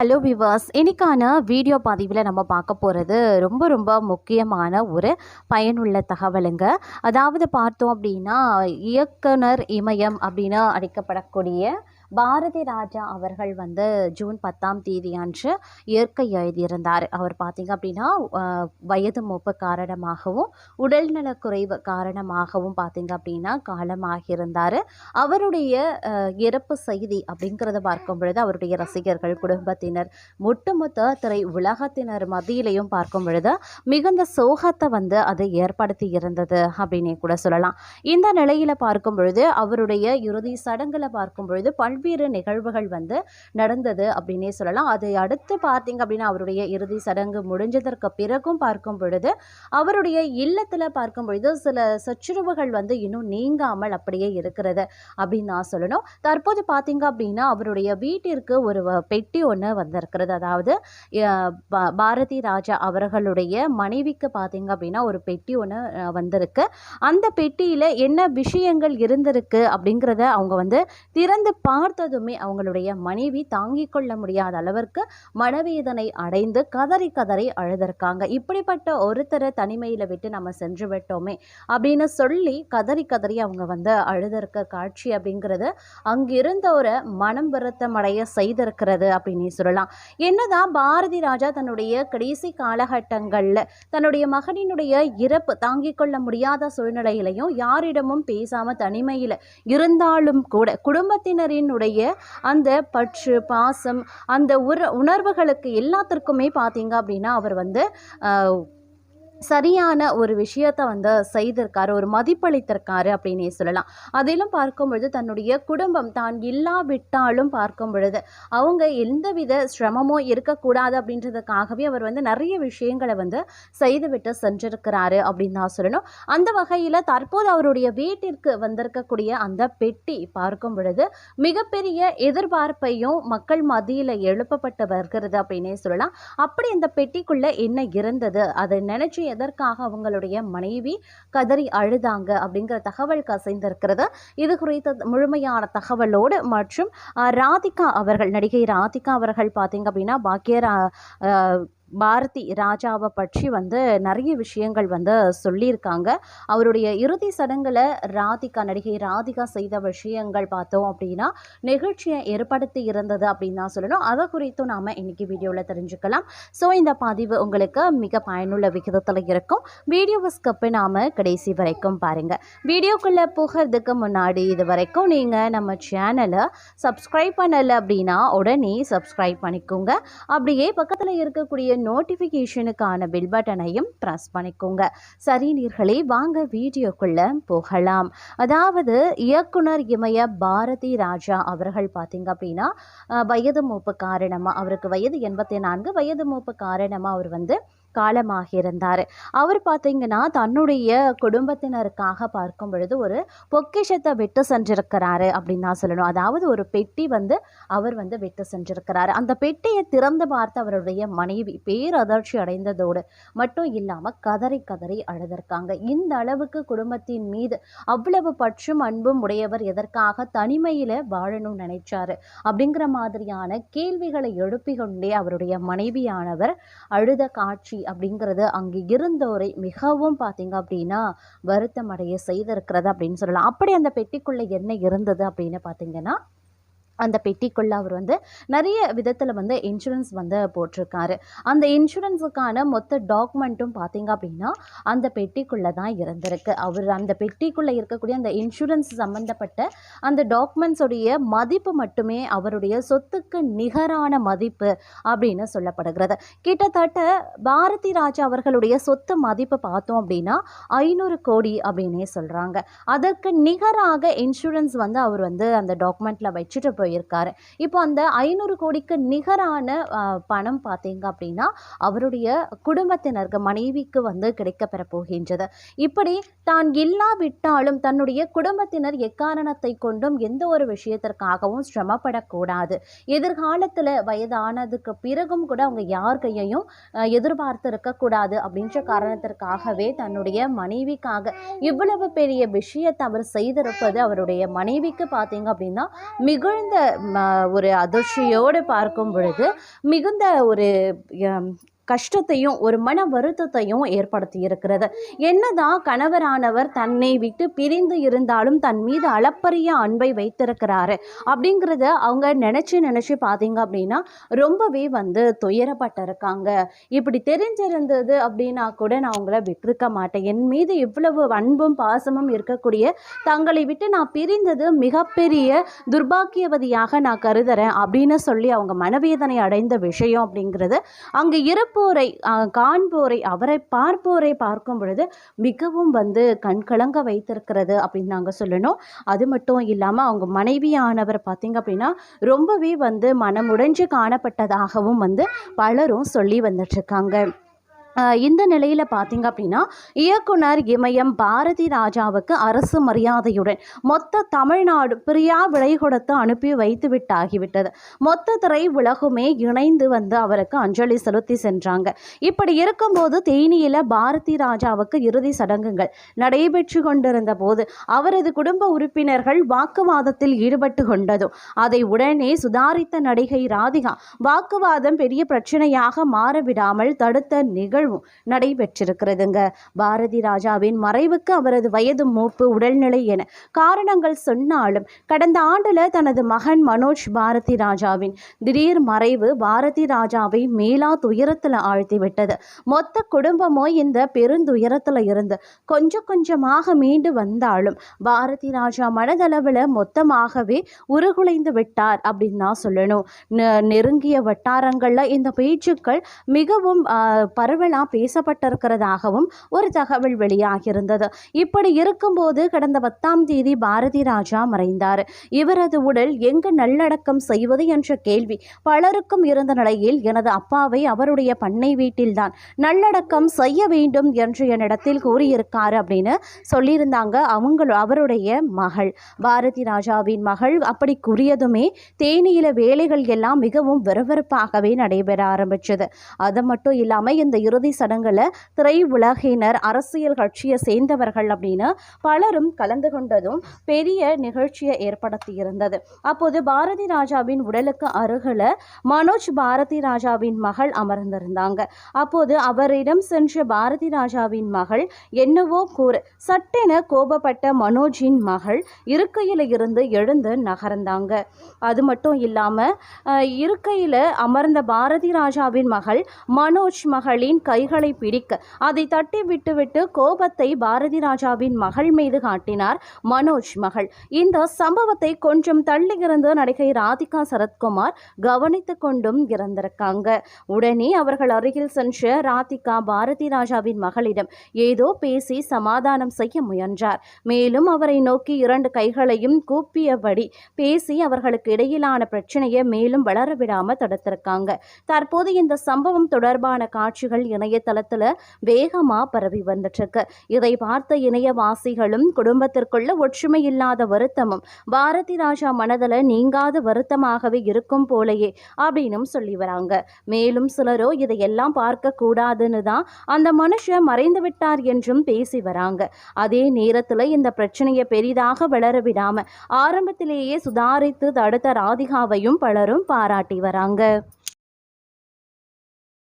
Hello viewers, இன்னைக்கான video பதிவில் நம்ம பார்க்க போகிறது ரொம்ப முக்கியமான ஒரு பயனுள்ள தகவலுங்க. அதாவது பார்த்தோம் அப்படின்னா, இயக்குனர் இமயம் அப்படின்னு அழைக்கப்படக்கூடிய பாரதி ராஜா அவர்கள் வந்து ஜூன் 10ஆம் தேதி அன்று இயற்கை எழுதியிருந்தார். அவர் பார்த்திங்க அப்படின்னா வயது மூப்பு காரணமாகவும் உடல்நலக்குறைவு காரணமாகவும் பார்த்திங்க அப்படின்னா காலமாகியிருந்தார். அவருடைய இறப்பு செய்தி அப்படிங்கிறத பார்க்கும் பொழுது அவருடைய ரசிகர்கள், குடும்பத்தினர், ஒட்டுமொத்த திரை உலகத்தினர் மத்தியிலையும் பார்க்கும் பொழுது மிகுந்த சோகத்தை வந்து அது ஏற்படுத்தி இருந்தது அப்படின்னே கூட சொல்லலாம். இந்த நிலையில் பார்க்கும் பொழுது அவருடைய இறுதி சடங்குல பார்க்கும் பொழுது பல்வேறு நிகழ்வுகள் வந்து நடந்தது அப்படின்னே சொல்லலாம். அதை அடுத்து பார்த்தீங்க அப்படின்னா அவருடைய இறுதி சடங்கு முடிஞ்சதற்கு பிறகும் பார்க்கும் பொழுது அவருடைய இல்லத்தில் பார்க்கும் பொழுது சில சச்சுரவுகள் வந்து இன்னும் நீங்காமல் அப்படியே இருக்கிறது அப்படின்னு நான் சொல்லணும். தற்போது பார்த்தீங்க அப்படின்னா அவருடைய வீட்டிற்கு ஒரு பெட்டி ஒன்று வந்திருக்கிறது. அதாவது பாரதி ராஜா அவர்களுடைய மனைவிக்கு பார்த்தீங்க அப்படின்னா ஒரு பெட்டி ஒன்று வந்திருக்கு. அந்த பெட்டியில் என்ன விஷயங்கள் இருந்திருக்கு அப்படிங்கிறத அவங்க வந்து திறந்து பார்த்ததுமே அவங்களுடைய மனைவி தாங்கிக் கொள்ள முடியாத அளவிற்கு மனவேதனை அடைந்து கதறி அழுதிருக்காங்க. இப்படிப்பட்ட ஒருத்தரை தனிமையில் விட்டு நம்ம சென்று விட்டோமே அப்படின்னு சொல்லி கதறி அவங்க வந்து அழுதிருக்க காட்சி அப்படிங்கிறது அங்கிருந்தோரை மனம் வருத்தம் அடைய செய்திருக்கிறது அப்படின்னு சொல்லலாம். என்னதான் பாரதி ராஜா தன்னுடைய கடைசி காலகட்டங்களில் தன்னுடைய மகனினுடைய இறப்பு தாங்கிக் கொள்ள முடியாத சூழ்நிலையிலையும் யாரிடமும் பேசாம தனிமையில் இருந்தாலும் கூட குடும்பத்தினரினுடைய அந்த பற்று பாசம் அந்த உணர்வுகளுக்கு எல்லாத்திற்குமே பார்த்தீங்க அப்படின்னா அவர் வந்து சரியான ஒரு விஷயத்தை வந்து செய்திருக்காரு, ஒரு மதிப்பளித்திருக்காரு அப்படின்னே சொல்லலாம். அதிலும் பார்க்கும் பொழுது தன்னுடைய குடும்பம் தான் இல்லாவிட்டாலும் பார்க்கும் பொழுது அவங்க எந்தவித சிரமமும் இருக்கக்கூடாது அப்படின்றதுக்காகவே அவர் வந்து நிறைய விஷயங்களை வந்து செய்துவிட்டு சென்றிருக்கிறாரு அப்படின்னு தான் சொல்லணும். அந்த வகையில் தற்போது அவருடைய வீட்டிற்கு வந்திருக்கக்கூடிய அந்த பெட்டி பார்க்கும் பொழுது மிகப்பெரிய எதிர்பார்ப்பையும் மக்கள் மத்தியில் எழுப்பப்பட்டு வருகிறது அப்படின்னே சொல்லலாம். அப்படி இந்த பெட்டிக்குள்ள என்ன இருந்தது, அதை நினைச்சு எதற்காக அவங்களுடைய மனைவி கதறி அழுதாங்க அப்படிங்கிற தகவல் கசைந்திருக்கிறது. இது குறித்த முழுமையான தகவலோடு மற்றும் ராதிகா அவர்கள், நடிகை ராதிகா அவர்கள் பார்த்தீங்க அப்படின்னா பாரதி ராஜாவை பற்றி வந்து நிறைய விஷயங்கள் வந்து சொல்லியிருக்காங்க. அவருடைய இறுதி சடங்குல நடிகை ராதிகா செய்த விஷயங்கள் பார்த்தோம் அப்படின்னா நிகழ்ச்சியை ஏற்படுத்தி இருந்தது அப்படின்னு தான் சொல்லணும். அதை குறித்தும் நாம் இன்னைக்கு வீடியோவில் தெரிஞ்சுக்கலாம். ஸோ இந்த பதிவு உங்களுக்கு மிக பயனுள்ள விகிதத்தில் இருக்கும். வீடியோவை ஸ்கிப் நாம கடைசி வரைக்கும் பாருங்கள். வீடியோக்குள்ளே போகிறதுக்கு முன்னாடி இது வரைக்கும் நீங்கள் நம்ம சேனலை சப்ஸ்கிரைப் பண்ணலை அப்படின்னா உடனே சப்ஸ்கிரைப் பண்ணிக்கோங்க. அப்படியே பக்கத்தில் இருக்கக்கூடிய நோட்டிஃபிகேஷனுக்கான பெல் பட்டனையும் ப்ரெஸ் பண்ணிக்கோங்க. சரி நேயர்களே, வாங்க வீடியோக்குள்ள போகலாம். அதாவது இயக்குனர் இமய பாரதி ராஜா அவர்கள் பார்த்தீங்க அப்படின்னா வயது மூப்பு காரணமாக, அவருக்கு வயது 84, வயது மூப்பு காரணமாக அவர் வந்து காலமாகியிருந்தார். அவர் பார்த்தீங்கன்னா தன்னுடைய குடும்பத்தினருக்காக பார்க்கும் பொழுது ஒரு பொக்கிஷத்தை விட்டு சென்றிருக்கிறாரு அப்படின்னு தான் சொல்லணும். அதாவது ஒரு பெட்டி வந்து அவர் வந்து விட்டு சென்றிருக்கிறாரு. அந்த பெட்டியை திறந்து பார்த்து அவருடைய மனைவி பேரதிர்ச்சி அடைந்ததோடு மட்டும் இல்லாமல் கதறி அழுதிருக்காங்க. இந்த அளவுக்கு குடும்பத்தின் மீது அவ்வளவு பற்றும் அன்பும் உடையவர் எதற்காக தனிமையில் வாழணும்னு நினைச்சாரு அப்படிங்கிற மாதிரியான கேள்விகளை எழுப்பி கொண்டே அவருடைய மனைவியானவர் அழுத காட்சி அப்படிங்கிறது அங்கே இருந்தோரை மிகவும் பார்த்தீங்க அப்படின்னா வருத்தம் அடைய செய்திருக்கிறது அப்படின்னு சொல்லலாம். அப்படி அந்த பெட்டிக்குள்ள என்ன இருந்தது அப்படின்னு பார்த்தீங்கன்னா அந்த பெட்டிக்குள்ளே அவர் வந்து நிறைய விதத்தில் வந்து இன்சூரன்ஸ் வந்து போட்டிருக்காரு. அந்த இன்சூரன்ஸுக்கான மொத்த டாக்குமெண்ட்டும் பார்த்தீங்க அப்படின்னா அந்த பெட்டிக்குள்ளே தான் இருந்திருக்கு. அவர் அந்த பெட்டிக்குள்ளே இருக்கக்கூடிய அந்த இன்சூரன்ஸ் சம்மந்தப்பட்ட அந்த டாக்குமெண்ட்ஸுடைய மதிப்பு மட்டுமே அவருடைய சொத்துக்கு நிகரான மதிப்பு அப்படின்னு சொல்லப்படுகிறது. கிட்டத்தட்ட பாரதி ராஜா அவர்களுடைய சொத்து மதிப்பு பார்த்தோம் அப்படின்னா 500 கோடி அப்படின்னே சொல்கிறாங்க. அதற்கு நிகராக இன்சூரன்ஸ் வந்து அவர் வந்து அந்த டாக்குமெண்ட்டில் வச்சுட்டு போயிருக்காரு. இப்போ அந்த 500 கோடிக்கு நிகரான பணம் பார்த்தீங்க அப்படின்னா அவருடைய குடும்பத்தினருக்கு, மனைவிக்கு வந்து கிடைக்கப்பெற போகின்றது. இப்படி தான் இல்லாவிட்டாலும் தன்னுடைய குடும்பத்தினர் எக்காரணத்தை கொண்டும் எந்த ஒரு விஷயத்திற்காகவும் சிரமப்படக்கூடாது. எதிர்காலத்தில் வயதானதுக்கு பிறகும் கூட அவங்க யார் கையையும் எதிர்பார்த்து இருக்கக்கூடாது அப்படின்ற காரணத்திற்காகவே தன்னுடைய மனைவிக்காக இவ்வளவு பெரிய விஷயத்தை அவர் செய்திருப்பது அவருடைய மனைவிக்கு பார்த்தீங்க அப்படின்னா மிகுந்த ஒரு அதிர்ச்சியோடு பார்க்கும் பொழுது மிகுந்த ஒரு கஷ்டத்தையும் ஒரு மன வருத்தத்தையும் ஏற்படுத்தி இருக்கிறது. என்னதான் கணவரானவர் தன்னை விட்டு பிரிந்து இருந்தாலும் தன் மீது அளப்பரிய அன்பை வைத்திருக்கிறாரு அப்படிங்கிறத அவங்க நினச்சி பார்த்தீங்க அப்படின்னா ரொம்பவே துயரப்பட்டிருக்காங்க. இப்படி தெரிஞ்சிருந்தது அப்படின்னா கூட நான் அவங்கள விட்டிருக்க மாட்டேன். என் மீது இவ்வளவு அன்பும் பாசமும் இருக்கக்கூடிய தங்களை விட்டு நான் பிரிந்தது மிகப்பெரிய துர்பாக்கியவதியாக நான் கருதுறேன் அப்படின்னு சொல்லி அவங்க மனவேதனை அடைந்த விஷயம் அப்படிங்கிறது அங்கே இருப்போரை காண்போரை அவரை பார்ப்போரை பார்க்கும் பொழுது மிகவும் கண்கலங்க வைத்திருக்கிறது அப்படின்னு நாங்கள் சொல்லணும். அது மட்டும் இல்லாமல் அவங்க மனைவியானவர் பார்த்தீங்க அப்படின்னா ரொம்பவே மனமுடைஞ்சு காணப்பட்டதாகவும் பலரும் சொல்லி வந்துட்டுருக்காங்க. இந்த நிலையில் பார்த்தீங்க அப்படின்னா இயக்குனர் இமயம் பாரதி ராஜாவுக்கு அரசு மரியாதையுடன் மொத்த தமிழ்நாடு பிரியா விடை கொடுத்து அனுப்பி வைத்து விட்டாகிவிட்டது. மொத்த திரை உலகுமே இணைந்து அவருக்கு அஞ்சலி செலுத்தி சென்றாங்க. இப்படி இருக்கும்போது தேனியில் பாரதி ராஜாவுக்கு இறுதி சடங்குகள் நடைபெற்று கொண்டிருந்த போது அவரது குடும்ப உறுப்பினர்கள் வாக்குவாதத்தில் ஈடுபட்டு கொண்டதும் அதை உடனே சுதாரித்த நடிகை ராதிகா வாக்குவாதம் பெரிய பிரச்சனையாக மாறவிடாமல் தடுத்த நிகழ்வு நடைபெற்றிருக்கிறதுங்க. பாரதி ராஜாவின் மறைவுக்கு அவரது வயது, மூப்பு, உடல்நிலை என காரணங்கள் சொன்னாலும் கடந்த ஆண்டுல தனது மகன் மனோஜ் பாரதி ராஜாவின் திடீர் மறைவு பாரதி ராஜாவை மேலா துயரத்தில் ஆழ்த்திவிட்டது. மொத்த குடும்பமோ இந்த பெருந்துயரத்தில் இருந்து கொஞ்சமாக மீண்டு வந்தாலும் பாரதி ராஜா மனதளவில் மொத்தமாகவே உருகுலைந்து விட்டார் அப்படின்னு தான் சொல்லணும். நெருங்கிய வட்டாரங்கள்ல இந்த பேச்சுக்கள் மிகவும் பரவலாக பேசப்பட்டிருக்கிறதாகவும் ஒரு தகவல் வெளியாகியிருந்தது. இப்படி இருக்கும்போது கடந்த 10ஆம் தேதி பாரதி ராஜா மறைந்தார். இவரது உடல் எங்கு நல்லடக்கம் செய்வது என்ற கேள்வி பலருக்கும் இருந்த நிலையில் எனது அப்பாவை அவருடைய பண்ணை வீட்டில்தான் நல்லடக்கம் செய்ய வேண்டும் என்று என்னிடத்தில் கூறியிருக்காரு அப்படின்னு சொல்லியிருந்தாங்க அவருடைய மகள் பாரதி ராஜாவின் மகள். அப்படி கூறியதுமே தேனியில வேலைகள் எல்லாம் மிகவும் விறுவிறுப்பாகவே நடைபெற ஆரம்பிச்சது. அது மட்டும் இல்லாமல் இந்த இறுதி சடங்குல திரை உலகினர், அரசியல் கட்சியை சேர்ந்தவர்கள் அப்படின்னு பலரும் கலந்து கொண்டதும் பெரிய நிகழ்ச்சியை ஏற்படுத்தி இருந்தது. அப்போது பாரதி ராஜாவின் உடலுக்கு அருகில மனோஜ் பாரதி ராஜாவின் மகள் அமர்ந்திருந்தாங்க. அப்போது அவரிடம் சென்ற பாரதி ராஜாவின் மகள் என்னவோ கூற சட்டென கோபப்பட்ட மனோஜின் மகள் இருக்கையில இருந்து எழுந்து நகர்ந்தாங்க. அது மட்டும் இல்லாம இருக்கையில அமர்ந்த பாரதி ராஜாவின் மகள் மனோஜ் மகளின் கைகளை பிடிக்க அதை தட்டி விட்டுவிட்டு கோபத்தை பாரதி ராஜாவின் மகள் மீது காட்டினார் மனோஜ் மகள். இந்த சம்பவத்தை கொஞ்சம் தள்ளி இருந்து நடிகை ராதிகா சரத்குமார் கவனித்துக் கொண்டும் இருந்திருக்காங்க. உடனே அவர்கள் அருகில் சென்ற ராதிகா பாரதி ராஜாவின் மகளிடம் ஏதோ பேசி சமாதானம் செய்ய முயன்றார். மேலும் அவரை நோக்கி 2 கைகளையும் கூப்பியபடி பேசி அவர்களுக்கு இடையிலான பிரச்சனையை மேலும் வளரவிடாம தடுத்திருக்காங்க. தற்போது இந்த சம்பவம் தொடர்பான காட்சிகள் இணையதளத்துல வேகமா பரவி வந்துட்டு இருக்கு. இதை பார்த்த இணையவாசிகளும் குடும்பத்திற்குள்ள ஒற்றுமை இல்லாத வருத்தமும் பாரதி ராஜா மனதில் நீங்காத வருத்தமாகவே இருக்கும் போலையே அப்படின்னு சொல்லி வராங்க. மேலும் சிலரோ இதையெல்லாம் பார்க்க கூடாதுன்னு தான் அந்த மனுஷன் மறைந்து விட்டார் என்றும் பேசி வராங்க. அதே நேரத்தில் இந்த பிரச்சனையை பெரிதாக வளர விடாம ஆரம்பத்திலேயே சுதாரித்து தடுத்த ராதிகாவையும் பலரும் பாராட்டி வராங்க.